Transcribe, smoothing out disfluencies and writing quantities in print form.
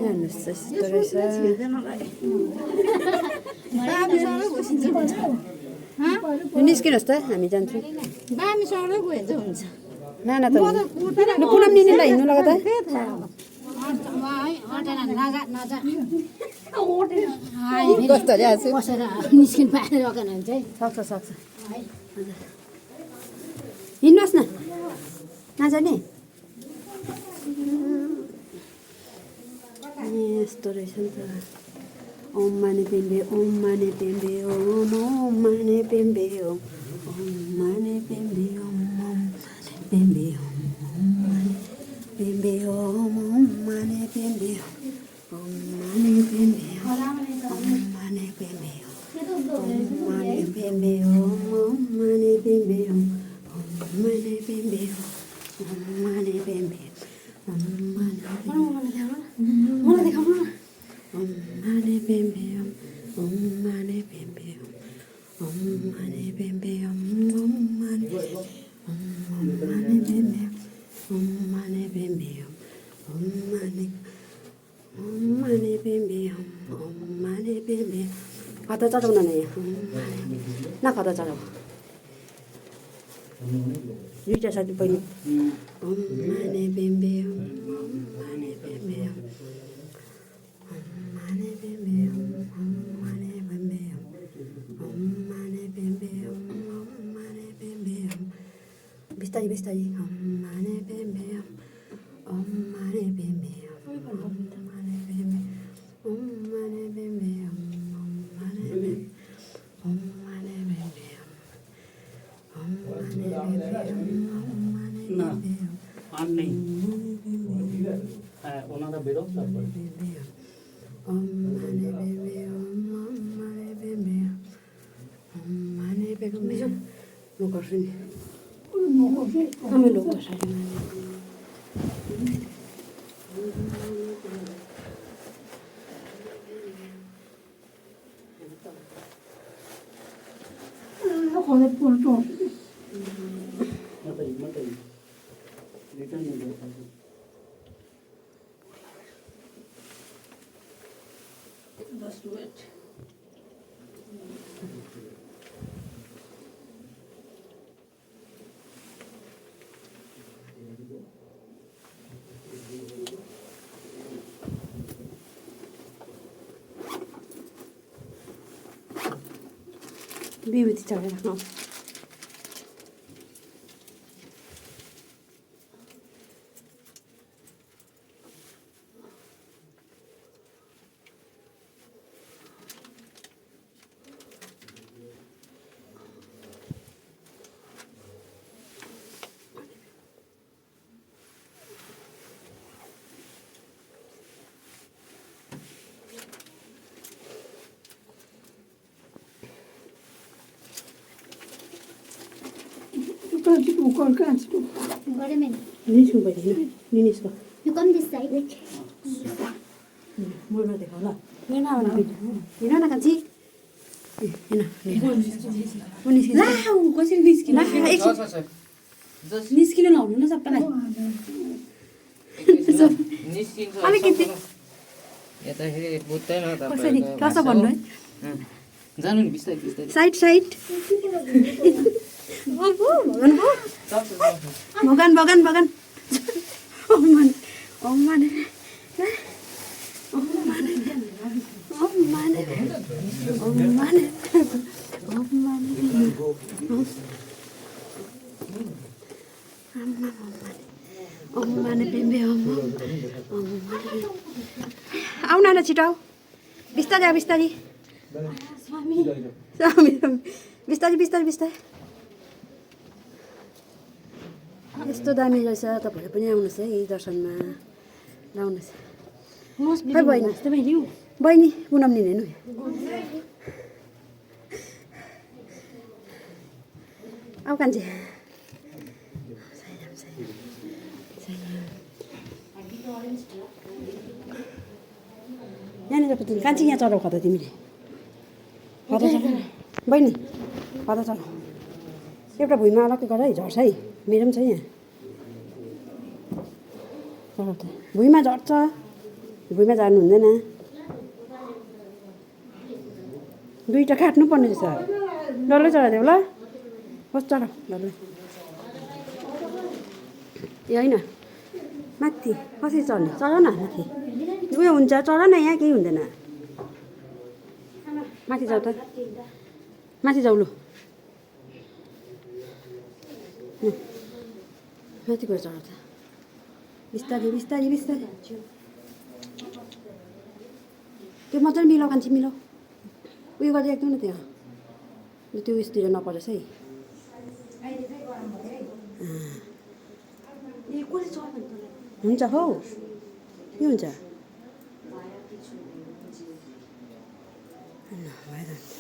हेर्नुहोस् यस्तो रहेछ निस्किनुहोस् त हामी जान्छौँ नाना त पुनम निनीलाई हिँड्नु लगा त कस्तो निस्किनु पाएर हुन्छ है सक्छ सक्छ हिँड्नुहोस् न नजाने यस्तो रहेछ नि त ओम माने पेम्बे ओम माने पेम्बे ओम ओम माने पेम्बे ओम ओम माने पेम्बे ओम ओम पेम्बे ओम ओम माने पेम्बे ओम ओम माने पेम्बे ओम माने पेम्बे ओम माने पेम्बे ओम माने पेम्बे ओम ओम माने पेम्बे ओम ओम माने पेम्बे ओम माने पेम्बे ओम माने मलाई देखाउनु न ओम माने पेम्बे ओम माने पेम्बे ओम माने पेम्बे ओम माने पेम्बे ओम माने पेम्बे ओम माने पेम्बे ओम माने पेम्बे खाता चढाउन न यहाँ न खाता चढाउ दुईवटा साथी बहिनी ओम माने पेम्बे ओम माने पेम्बे ओम माने पेम्बे ओम माने पेम्बे ओम माने पेम्बे ओम माने पेम्बे ओम बिस्तारै बिस्तारै ओम माने पेम्बे ओम माने पेम्बे ओम माने पेम्बे ओम माने पेम्बे ओम माने पेम्बे ओम माने पेम्बे ओम माने पेम्बे ना आन नहीं ਉਹਨਾਂ ਦਾ ਬੇੜੋ ਸਭ ओम माने पेम्बे ओम माने पेम्बे ओम माने पेम्बे म गर्छु नि हामी लोक गर्छु मत रिटर्न नहीं होता Let's do it. विभूति चढेर खाउँ Got him in. निस्किनु पऱ्यो नि निस्क You come this side. म नदेखाउ ल हिँड हिँड न कान्छी हिँड कसरी निस्किनु निस्किनु लाउनु न सबैलाई अलिकति यताखेरि बुझ्दैन कसरी कसो भन्नु है जानु नि बिस्तारै बिस्तारै साइड साइड भगवान भगवान भगवान ओम माने ओम माने ओम माने ओम माने ओम माने ओम माने ओम माने पेम्बे ओम ओम माने आउ न छिटाउ बिस्तारै बिस्तारै स्वामी स्वामी बिस्तारै बिस्तारै बिस्तारै यस्तो दामी रहेछ तपाईँहरू पनि आउनुहोस् है यही दर्शनमा लाउनुहोस् खै बहिनी बहिनी पुनम नि हेर्नु आऊ कान्छे यहाँनिर कान्छी यहाँ चढाउ खदा तिमीले खदा चढाउ बहिनी खदा चढाउ एउटा भुइँमा अलग्गै गर है झर्छ है मेरो पनि छ यहाँ चढाउँछ भुइँमा झर्छ भुइँमा झार्नु हुँदैन दुईवटा काट्नु पर्ने रहेछ डल्लै चढाइदेऊ ल होस् चढ डल्लै ए होइन माथि कसरी चढ्ने चढ न माथि उयो हुन्छ चढ न यहाँ केही हुँदैन माथि जाऊ त माथि जाऊ लु माथि गएर चढ त बिस्तारै बिस्तारै बिस्तारै त्यो मजाले मिलाऊ कान्छी मिलाऊ उयो गर्दै एकदम न त्यहाँ त्यो उयसतिर नपरोस् है हुन्छ हौ के हुन्छ ल भइरहन्छ